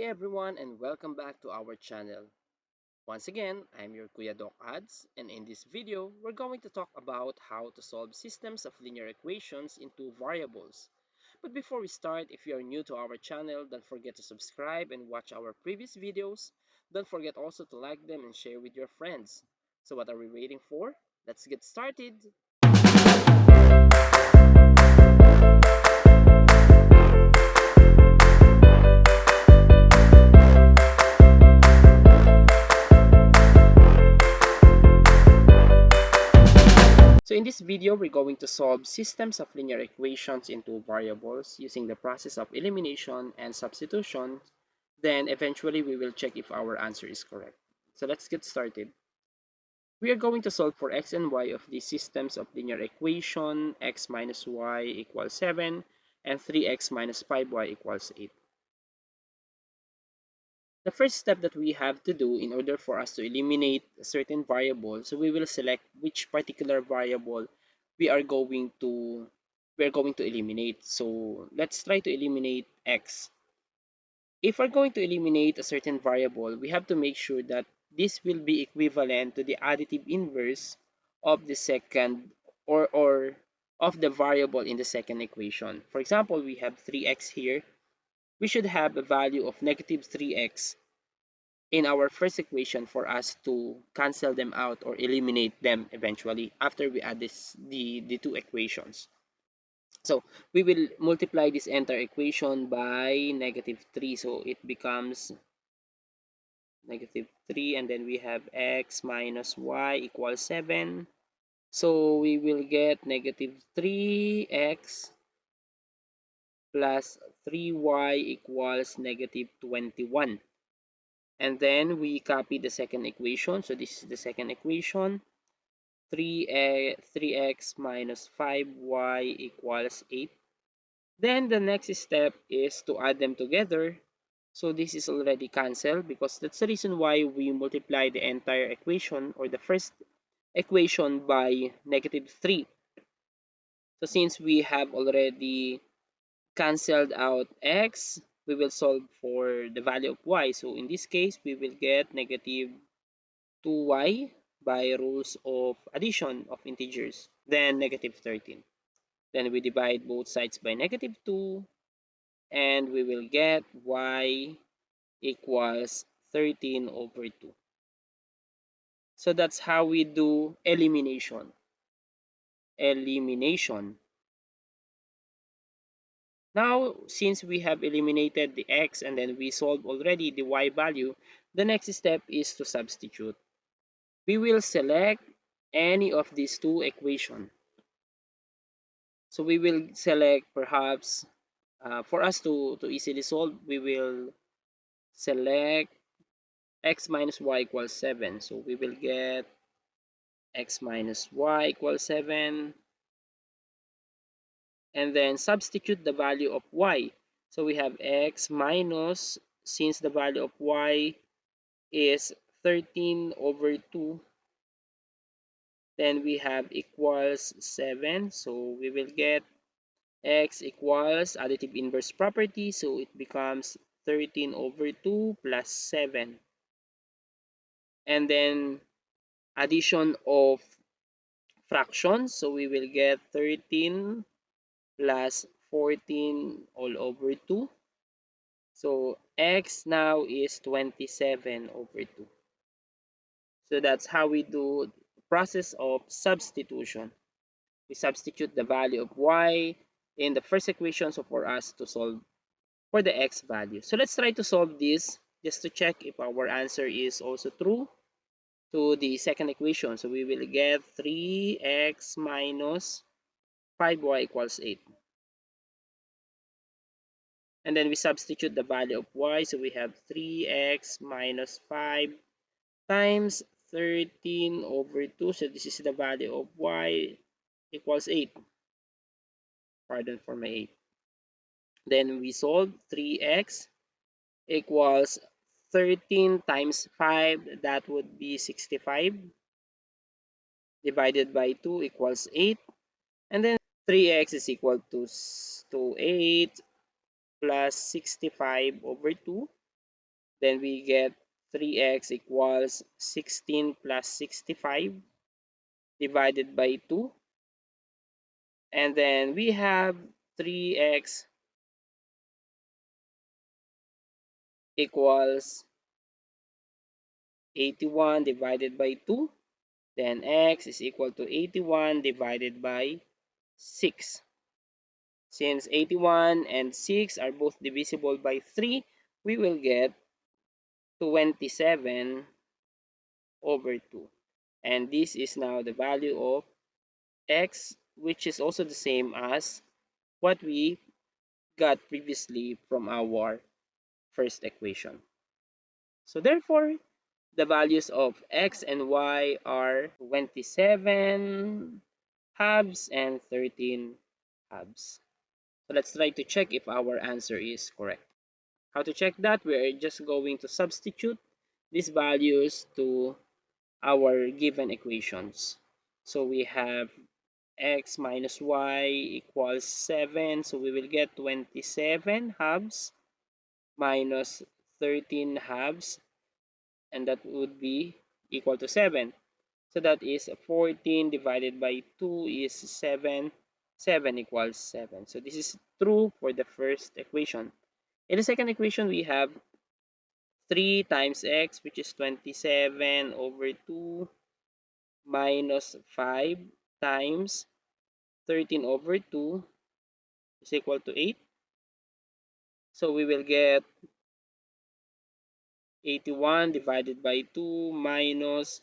everyone and welcome back to our channel. Once again, I'm your Kuya Doc Ads, and in this video, we're going to talk about how to solve systems of linear equations into variables. But before we start, if you are new to our channel, don't forget to subscribe and watch our previous videos. Don't forget also to like them and share with your friends. So what are we waiting for? Let's get started! So in this video, we're going to solve systems of linear equations into variables using the process of elimination and substitution. Then eventually we will check if our answer is correct. So let's get started. We are going to solve for x and y of these systems of linear equation x minus y equals 7 and 3x minus 5y equals 8. The first step that we have to do in order for us to eliminate a certain variable, so we will select which particular variable we are going to eliminate. So let's try to eliminate x. If we're going to eliminate a certain variable, we have to make sure that this will be equivalent to the additive inverse of the second or of the variable in the second equation. For example, we have 3x here. We should have a value of negative 3x in our first equation for us to cancel them out or eliminate them eventually after we add the two equations. So we will multiply this entire equation by negative 3. So it becomes negative 3, and then we have x minus y equals 7. So we will get negative 3x plus 3y equals negative 21. And then we copy the second equation. So this is the second equation. 3x minus 5y equals 8. Then the next step is to add them together. So this is already cancelled because that's the reason why we multiply the entire equation or the first equation by negative 3. So since we have already cancelled out x, we will solve for the value of y. So in this case, we will get negative 2y by rules of addition of integers, then negative 13. Then we divide both sides by negative 2, and we will get y equals 13 over 2. So that's how we do elimination. Now, since we have eliminated the x and then we solved already the y value, the next step is to substitute. We will select any of these two equations. So we will select perhaps, for us to easily solve, we will select x minus y equals 7. So we will get x minus y equals 7. And then substitute the value of y. So we have x minus, since the value of y is 13 over 2, then we have equals 7. So we will get x equals additive inverse property. So it becomes 13 over 2 plus 7. And then addition of fractions. So we will get 13 plus 14 all over 2. So x now is 27 over 2. So that's how we do the process of substitution. We substitute the value of y in the first equation so for us to solve for the x value. So let's try to solve this just to check if our answer is also true to the second equation. So we will get 3x minus 5y equals 8. And then we substitute the value of y. So we have 3x minus 5 times 13 over 2. So this is the value of y equals 8. Pardon for my 8. Then we solve 3x equals 13 times 5. That would be 65. Divided by 2 equals 8. And then 3x is equal to 8 plus 65 over 2. Then we get 3x equals 16 plus 65 divided by 2. And then we have 3x equals 81 divided by 2. Then x is equal to 81 divided by 6. Since 81 and 6 are both divisible by 3, we will get 27 over 2. And this is now the value of x, which is also the same as what we got previously from our first equation. So therefore, the values of x and y are 27 halves and 13 halves. So let's try to check if our answer is correct. How to check that? We're just going to substitute these values to our given equations. So we have x minus y equals 7. So we will get 27 halves minus 13 halves, and that would be equal to 7. So that is 14 divided by 2 is 7. 7 equals 7. So this is true for the first equation. In the second equation, we have 3 times x, which is 27 over 2, minus 5 times 13 over 2 is equal to 8. So we will get 81 divided by 2 minus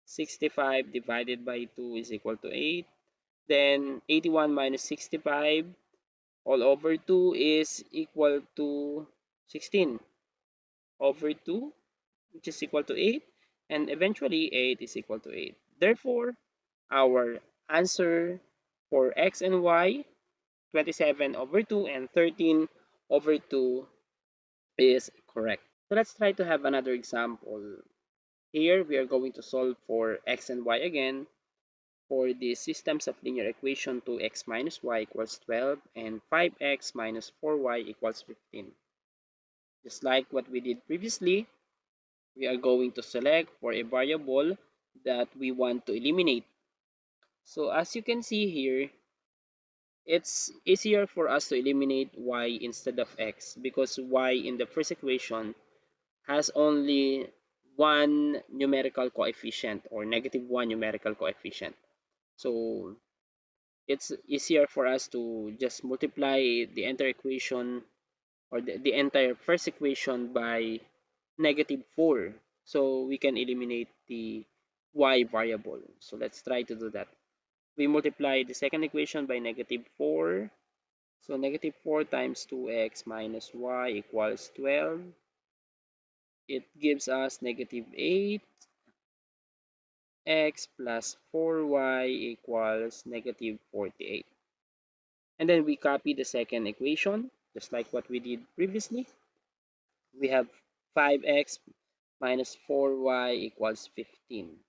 65 divided by 2 is equal to 8. Then 81 minus 65 all over 2 is equal to 16 over 2, which is equal to 8. And eventually 8 is equal to 8. Therefore, our answer for x and y, 27 over 2 and 13 over 2, is correct. So let's try to have another example. Here we are going to solve for x and y again. For the systems of linear equation, 2x minus y equals 12 and 5x minus 4y equals 15. Just like what we did previously, we are going to select for a variable that we want to eliminate. So as you can see here, it's easier for us to eliminate y instead of x because y in the first equation has only one numerical coefficient or -1 numerical coefficient. So it's easier for us to just multiply the entire equation or the entire first equation by -4. So we can eliminate the y variable. So let's try to do that. We multiply the second equation by -4. So -4 times 2x minus y equals 12. It gives us -8x plus 4y equals -48. And then we copy the second equation, just like what we did previously. We have 5x minus 4y equals 15.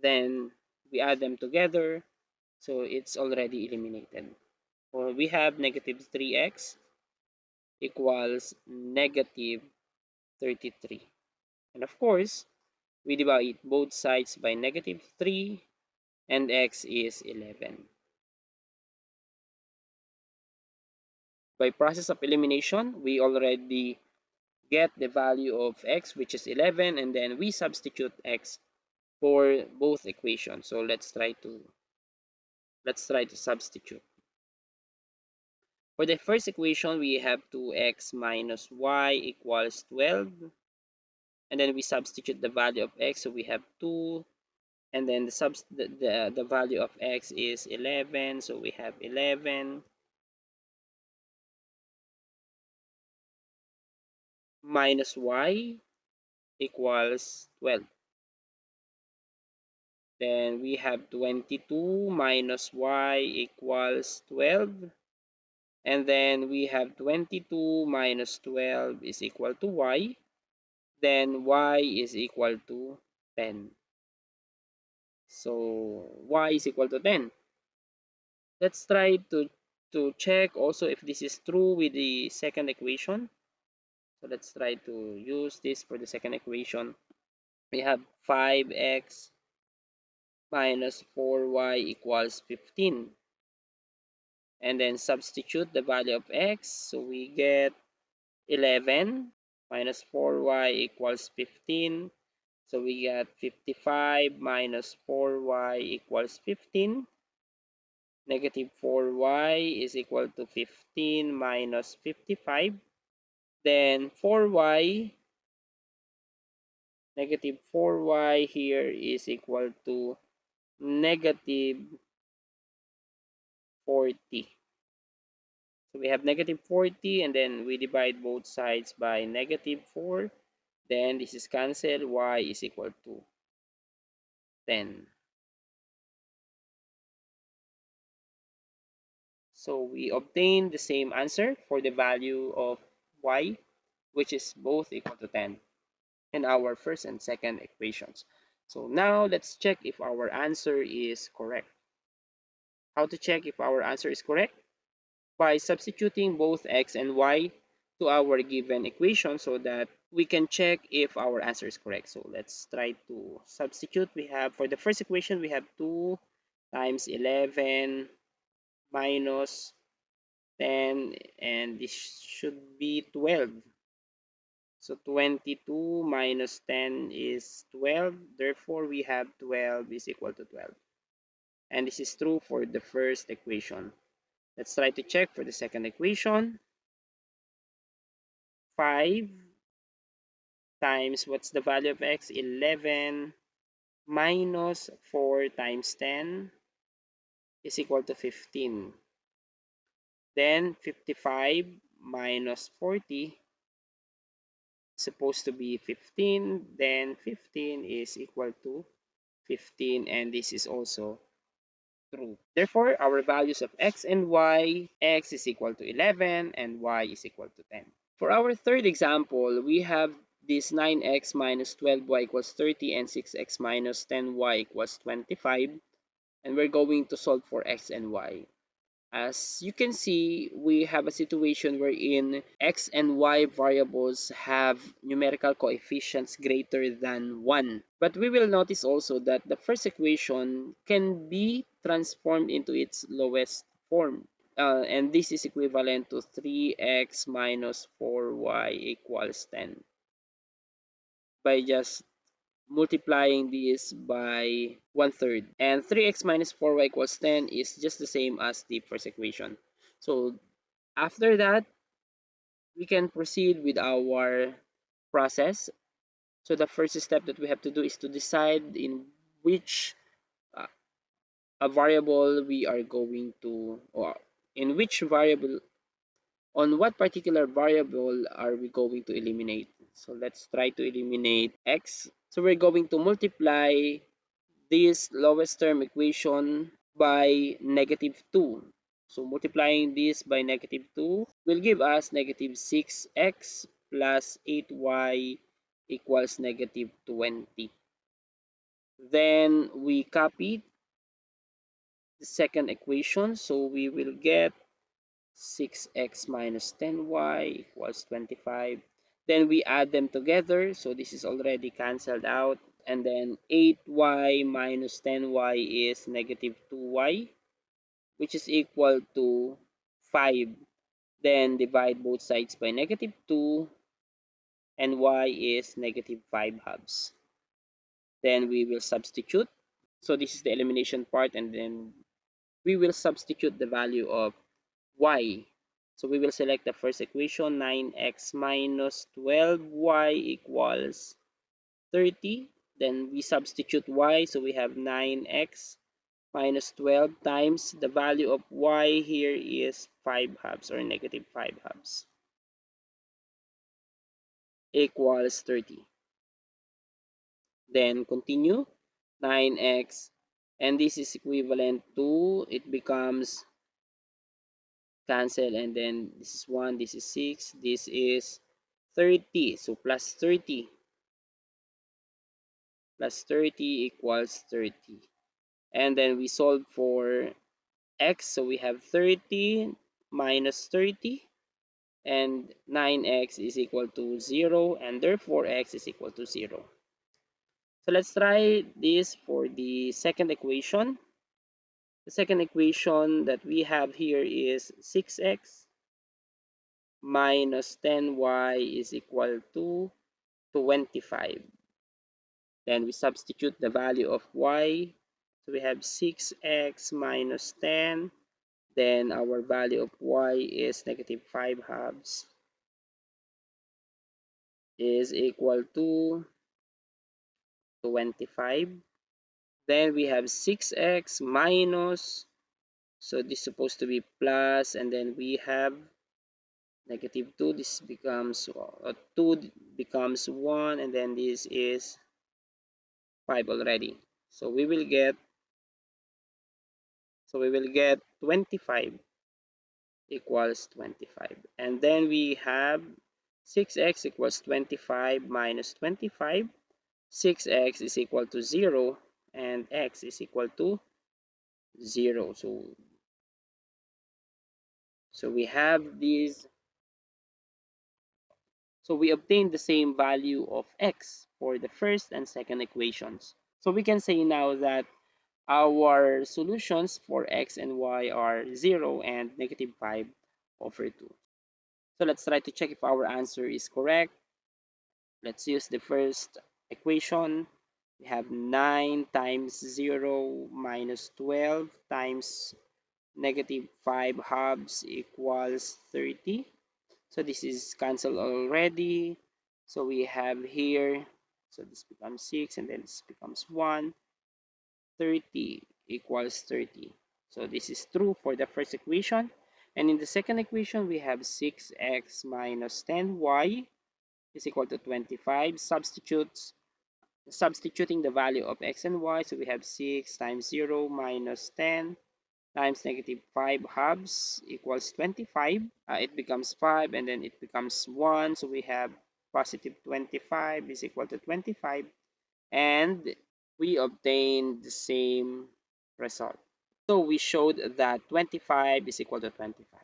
Then we add them together, so it's already eliminated. Or we have -3x equals -33. And of course, we divide both sides by -3 and x is 11. By process of elimination, we already get the value of x, which is 11, and then we substitute x for both equations. So let's try to substitute. For the first equation, we have 2x minus y equals 12, and then we substitute the value of x, so we have 2, and then the value of x is 11, so we have 11 minus y equals 12. Then we have 22 minus y equals 12. And then we have 22 minus 12 is equal to y. Then y is equal to 10. So y is equal to 10. Let's try to check also if this is true with the second equation. So let's try to use this for the second equation. We have 5x minus 4y equals 15. And then substitute the value of x. So we get 11 minus 4y equals 15. So we got 55 minus 4y equals 15. Negative 4y is equal to 15 minus 55. Then 4y, negative 4y here is equal to negative 40. So we have negative 40 and then we divide both sides by negative 4. Then this is cancelled. Y is equal to 10. So we obtain the same answer for the value of y, which is both equal to 10 in our first and second equations. So now let's check if our answer is correct. How to check if our answer is correct? By substituting both x and y to our given equation so that we can check if our answer is correct. So let's try to substitute. We have, for the first equation, we have 2 times 11 minus 10, and this should be 12. So 22 minus 10 is 12. Therefore, we have 12 is equal to 12. And this is true for the first equation. Let's try to check for the second equation. 5 times, what's the value of x? 11 minus 4 times 10 is equal to 15. Then 55 minus 40 is supposed to be 15. Then 15 is equal to 15, and this is also true. Therefore, our values of x and y, x is equal to 11 and y is equal to 10. For our third example, we have this 9x minus 12y equals 30 and 6x minus 10y equals 25. And we're going to solve for x and y. As you can see, we have a situation wherein x and y variables have numerical coefficients greater than 1. But we will notice also that the first equation can be transformed into its lowest form. And this is equivalent to 3x minus 4y equals 10 by just multiplying this by 1/3. And 3x minus 4y equals 10 is just the same as the first equation. So after that, we can proceed with our process. So the first step that we have to do is to decide in which uh, a variable we are going to, or in which variable, on what particular variable are we going to eliminate. So let's try to eliminate x. So we're going to multiply this lowest term equation by negative 2. So multiplying this by negative 2 will give us negative 6x plus 8y equals negative 20. Then we copy the second equation. So we will get 6x minus 10y equals 25. Then we add them together. So this is already cancelled out. And then 8y minus 10y is negative 2y, which is equal to 5. Then divide both sides by negative 2, and y is negative 5 halves. Then we will substitute. So this is the elimination part, and then we will substitute the value of y. So we will select the first equation, 9x minus 12y equals 30. Then we substitute y, so we have 9x minus 12 times the value of y here is 5 halves or negative 5 halves equals 30. Then continue, 9x, and this is equivalent to, it becomes cancel, and then this is 1, this is 6, this is 30. So plus 30 equals 30. And then we solve for x, so we have 30 minus 30 and 9x is equal to 0, and therefore x is equal to 0. So let's try this for the second equation. The second equation that we have here is 6x minus 10y is equal to 25. Then we substitute the value of y. So we have 6x minus 10. Then our value of y is negative 5 halves is equal to 25. Then we have 6x minus, so this is supposed to be plus, and then we have negative 2. This becomes 2 becomes 1, and then this is 5 already. So we will get 25 equals 25. And then we have 6x equals 25 minus 25. 6x is equal to 0 and x is equal to 0. So we have these. So we obtain the same value of x for the first and second equations. So we can say now that our solutions for x and y are 0 and negative 5 over 2. So let's try to check if our answer is correct. Let's use the first equation. We have 9 times 0 minus 12 times negative 5 halves equals 30. So this is cancelled already. So we have here, so this becomes 6 and then this becomes 1. 30 equals 30. So this is true for the first equation. And in the second equation, we have 6x minus 10y is equal to 25. Substituting the value of x and y. So we have 6 times 0 minus 10 times negative 5 halves equals 25. It becomes 5 and then it becomes 1. So we have positive 25 is equal to 25. And we obtained the same result. So we showed that 25 is equal to 25.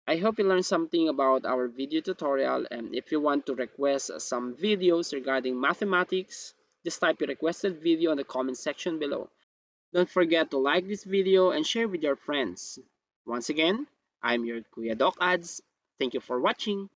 I hope you learned something about our video tutorial, and if you want to request some videos regarding mathematics, just type your requested video in the comment section below. Don't forget to like this video and share with your friends. Once again, I'm your Kuya Doc Ads. Thank you for watching.